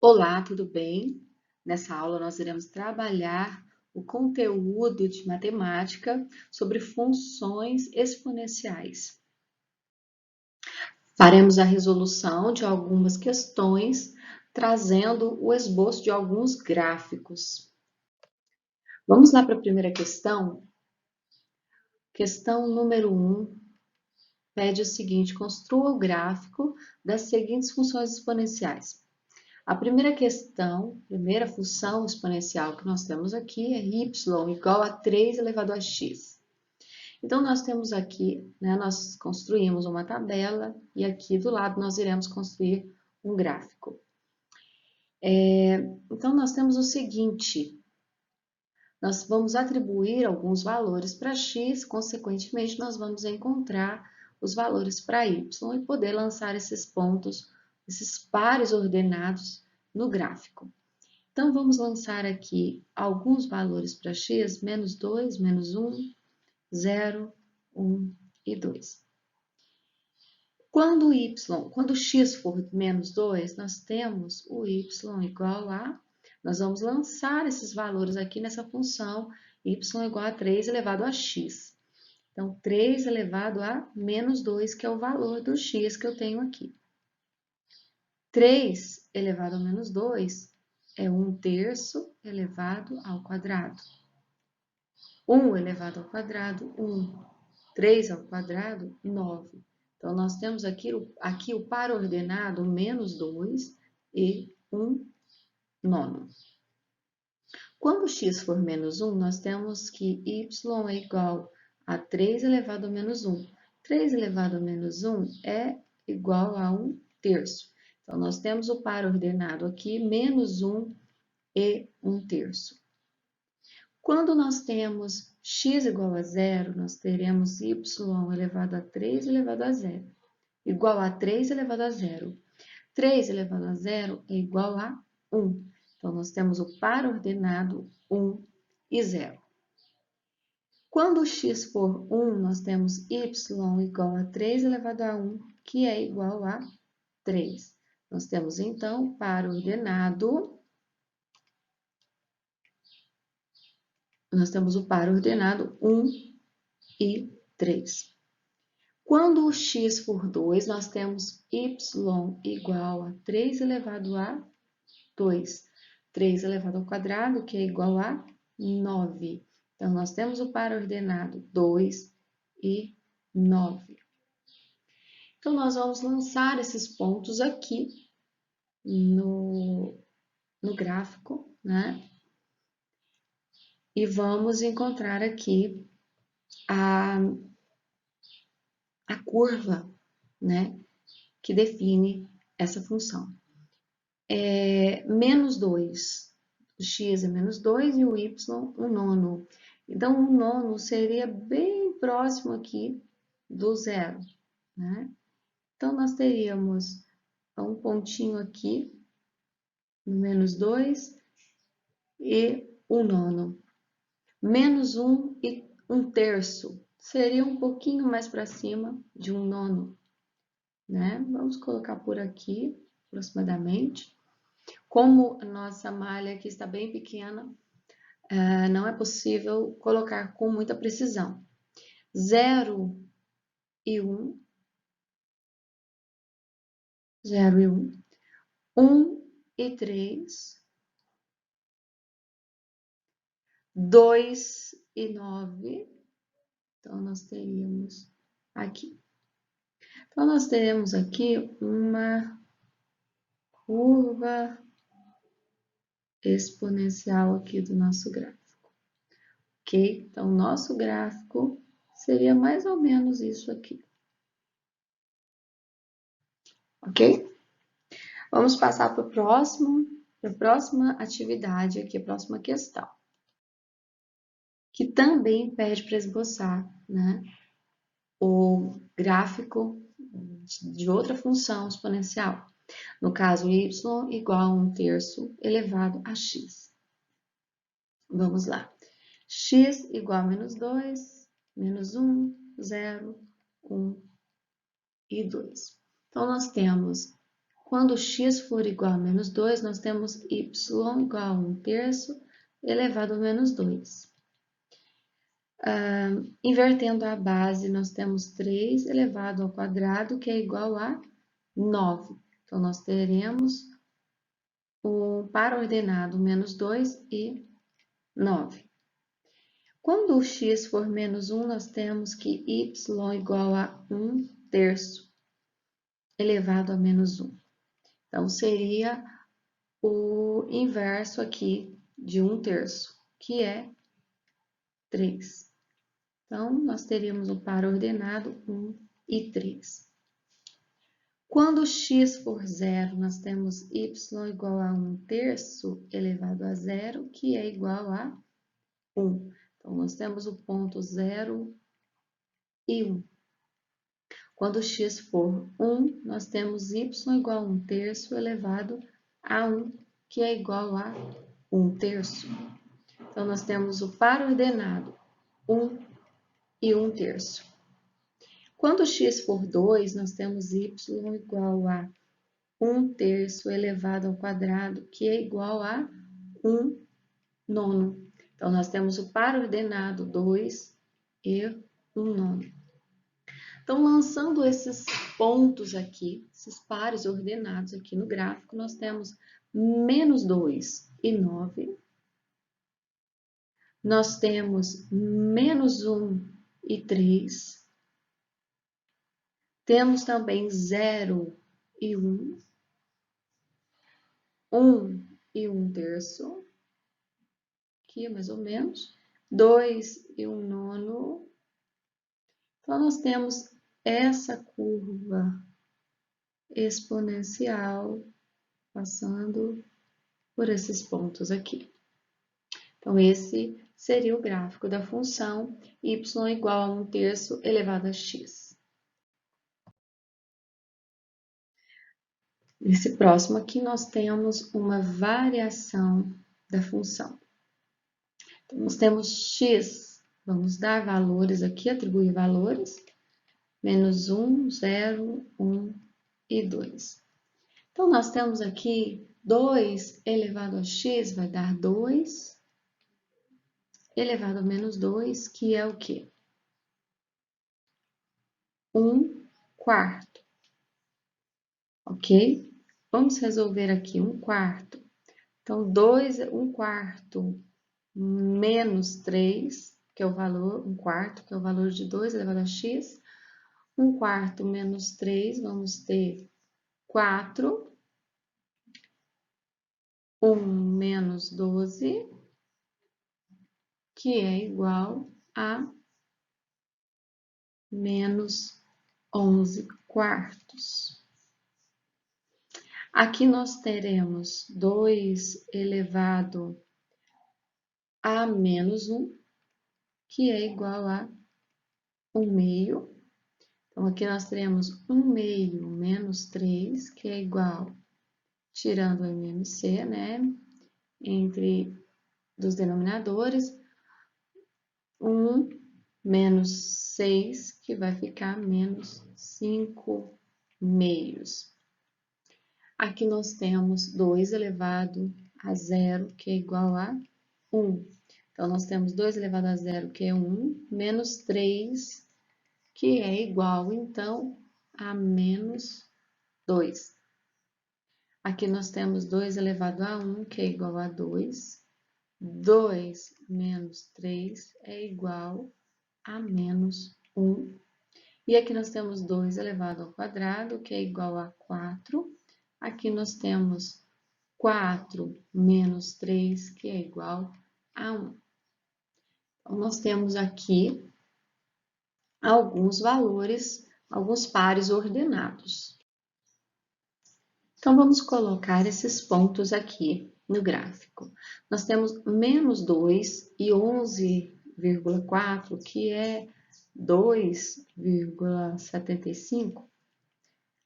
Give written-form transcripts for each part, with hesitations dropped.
Olá, tudo bem? Nessa aula nós iremos trabalhar o conteúdo de matemática sobre funções exponenciais. Faremos a resolução de algumas questões, trazendo o esboço de alguns gráficos. Vamos lá para a primeira questão? Questão número 1 pede o seguinte: construa o gráfico das seguintes funções exponenciais. A primeira questão, primeira função exponencial que nós temos aqui é y igual a 3 elevado a x. Então, nós temos aqui, nós construímos uma tabela e aqui do lado nós iremos construir um gráfico. Então, nós temos o seguinte, nós vamos atribuir alguns valores para x, consequentemente, nós vamos encontrar os valores para y e poder lançar esses pontos, esses pares ordenados no gráfico. Então, vamos lançar aqui alguns valores para x, menos 2, menos 1, 0, 1 e 2. Quando x for menos 2, nós temos o y igual a... Nós vamos lançar esses valores aqui nessa função y igual a 3 elevado a x. Então, 3 elevado a menos 2, que é o valor do x que eu tenho aqui. 3 elevado a menos 2 é 1/3 elevado ao quadrado. 1 elevado ao quadrado, 1. 3 ao quadrado, 9. Então, nós temos aqui o par ordenado menos 2 e 1/9. Quando x for menos 1, nós temos que y é igual a 3 elevado a menos 1. 3 elevado a menos 1 é igual a 1/3. Então, nós temos o par ordenado aqui, menos 1 e 1/3. Quando nós temos x igual a 0, nós teremos y elevado a 3 elevado a 0, igual a 3 elevado a 0. 3 elevado a 0 é igual a 1. Então, nós temos o par ordenado 1 e 0. Quando x for 1, nós temos y igual a 3 elevado a 1, que é igual a 3. Nós temos, então, o par ordenado... Nós temos o par ordenado 1 e 3. Quando o x for 2, nós temos y igual a 3 elevado a 2. 3 elevado ao quadrado, que é igual a 9. Então, nós temos o par ordenado 2 e 9. Então, nós vamos lançar esses pontos aqui no gráfico, né? E vamos encontrar aqui a curva, né, que define essa função. Menos 2, o x é menos 2 e o y 1/9. Então, 1/9 seria bem próximo aqui do zero, né? Então, nós teríamos um pontinho aqui, menos 2 e 1/9. Menos 1 e 1/3 seria um pouquinho mais para cima de 1/9, né? Vamos colocar por aqui, aproximadamente. Como a nossa malha aqui está bem pequena, não é possível colocar com muita precisão. 0 e 1, 0 e 1, 1 e 3, 2 e 9, então nós teríamos aqui. Então, nós teremos aqui uma curva exponencial aqui do nosso gráfico, ok? Então, nosso gráfico seria mais ou menos isso aqui, ok? Vamos passar para a próxima atividade aqui, a próxima questão, que também pede para esboçar, né, o gráfico de outra função exponencial. No caso, y igual a 1/3 elevado a x. Vamos lá. X igual a menos 2, menos 1, 0, 1 e 2. Então, nós temos, Quando x for igual a menos 2, nós temos y igual a 1/3 elevado a menos 2. Invertendo a base, nós temos 3 elevado ao quadrado, que é igual a 9. Então, nós teremos o par ordenado menos 2 e 9. Quando o x for menos 1, nós temos que y igual a 1/3 elevado a menos 1. Então, seria o inverso aqui de 1/3, que é 3. Então, nós teríamos o par ordenado 1 e 3. Quando x for 0, nós temos y igual a 1/3 elevado a 0, que é igual a 1. Então, nós temos o ponto 0 e 1. Quando x for 1, nós temos y igual a 1/3 elevado a 1, que é igual a 1/3. Então, nós temos o par ordenado 1 e 1/3. Quando x for 2, nós temos y igual a 1/3 elevado ao quadrado, que é igual a 1/9. Então, nós temos o par ordenado 2 e 1/9. Então, lançando esses pontos aqui, esses pares ordenados aqui no gráfico, nós temos menos 2 e 9. Nós temos menos 1 e 3. Temos também 0 e 1. 1 e 1/3. Aqui, mais ou menos. 2 e 1/9. Então, nós temos essa curva exponencial passando por esses pontos aqui. Então, esse seria o gráfico da função y igual a 1/3 elevado a x. Nesse próximo aqui, nós temos uma variação da função. Então, nós temos x, vamos dar valores aqui, atribuir valores, menos 1, 0, 1 e 2. Então, nós temos aqui 2 elevado a x vai dar 2 elevado a menos 2, que é o quê? 1/4. Ok? Vamos resolver aqui 1/4. Então, 1/4 menos 3, que é o valor, 1/4, que é o valor de 2 elevado a x. 1/4 menos 3, vamos ter 4. 1 menos 12, que é igual a menos 11/4. Aqui nós teremos 2 elevado a menos 1, que é igual a 1/2. Então, aqui nós teremos 1/2 menos 3, que é igual, tirando o MMC, né? Entre dos denominadores, 1 menos 6, que vai ficar menos 5/2. Aqui nós temos 2 elevado a 0, que é igual a 1. Então, nós temos 2 elevado a 0, que é 1, menos 3, que é igual, então, a menos 2. Aqui nós temos 2 elevado a 1, que é igual a 2. 2 menos 3 é igual a menos 1. E aqui nós temos 2 elevado ao quadrado, que é igual a 4. Aqui nós temos 4 menos 3, que é igual a 1. Então, nós temos aqui alguns valores, alguns pares ordenados. Então, vamos colocar esses pontos aqui no gráfico. Nós temos menos 2 e 11,4, que é 2,75.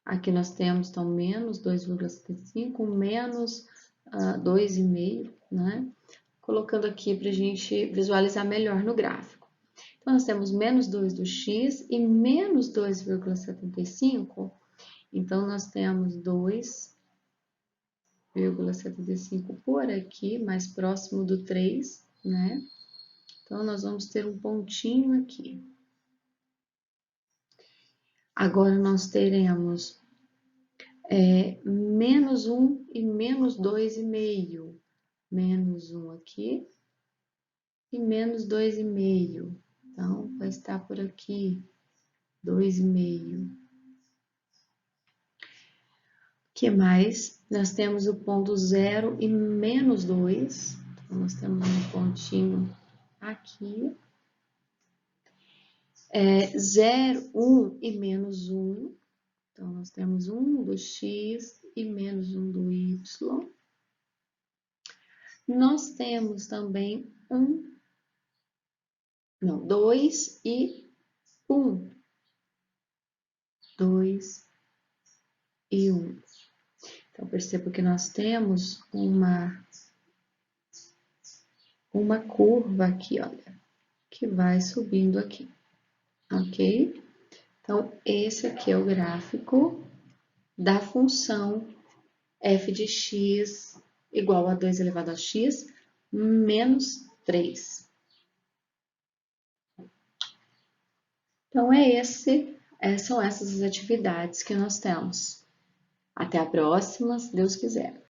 Aqui nós temos, então, menos 2,75, menos 2,5, né? Colocando aqui para a gente visualizar melhor no gráfico. Então, nós temos menos 2 do x e menos 2,75. Então, nós temos 2 0,75 por aqui, mais próximo do 3, né? Então, nós vamos ter um pontinho aqui. Agora, nós teremos menos 1 e menos 2,5. Menos 1 aqui e menos 2,5. Então, vai estar por aqui, 2,5. O que mais? Nós temos o ponto 0 e menos 2. Então, nós temos um pontinho aqui. 0, 1 e menos 1. Então, nós temos 1 do x e menos 1 do y. Nós temos também 2 e 1. 2 e 1. Então, perceba que nós temos uma curva aqui, olha, que vai subindo aqui, ok? Então, esse aqui é o gráfico da função f de x igual a 2 elevado a x menos 3. Então, são essas as atividades que nós temos. Até a próxima, se Deus quiser.